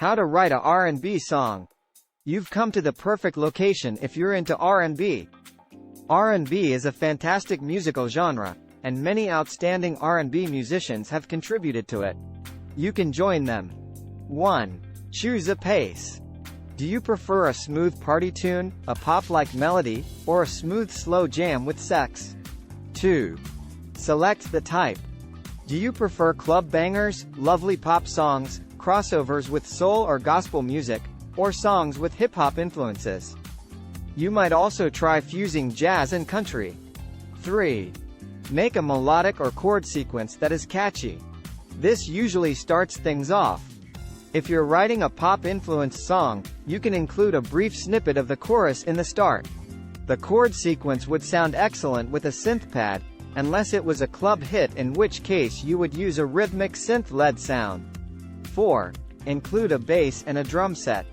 How to write a R&B song. You've come to the perfect location if you're into R&B. R&B is a fantastic musical genre, and many outstanding R&B musicians have contributed to it. You can join them. 1. Choose a pace. Do you prefer a smooth party tune, a pop-like melody, or a smooth slow jam with sex? 2. Select the type. Do you prefer club bangers, lovely pop songs, crossovers with soul or gospel music, or songs with hip-hop influences? You might also try fusing jazz and country. 3. Make a melodic or chord sequence that is catchy. This usually starts things off. If you're writing a pop-influenced song, you can include a brief snippet of the chorus in the start. The chord sequence would sound excellent with a synth pad, unless it was a club hit, in which case you would use a rhythmic synth-led sound. 4. Include a bass and a drum set.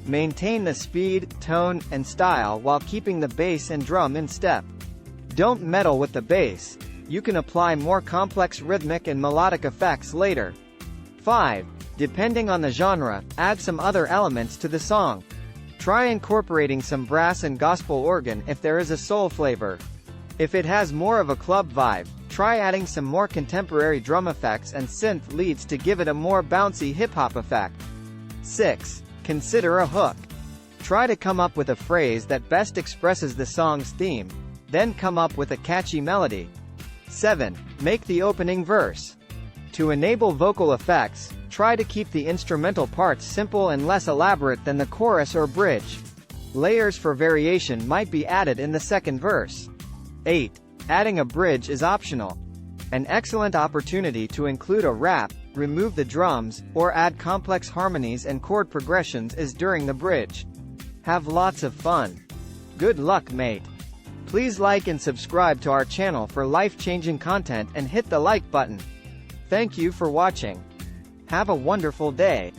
Maintain the speed, tone, and style while keeping the bass and drum in step. Don't meddle with the bass. You can apply more complex rhythmic and melodic effects later. 5. Depending on the genre, add some other elements to the song. Try incorporating some brass and gospel organ if there is a soul flavor. If it has more of a club vibe, try adding some more contemporary drum effects and synth leads to give it a more bouncy hip-hop effect. 6. Consider a hook. Try to come up with a phrase that best expresses the song's theme, then come up with a catchy melody. 7. Make the opening verse. To enable vocal effects, try to keep the instrumental parts simple and less elaborate than the chorus or bridge. Layers for variation might be added in the second verse. 8. Adding a bridge is optional. An excellent opportunity to include a rap, remove the drums, or add complex harmonies and chord progressions is during the bridge. Have lots of fun. Good luck, mate. Please like and subscribe to our channel for life-changing content and hit the like button. Thank you for watching. Have a wonderful day.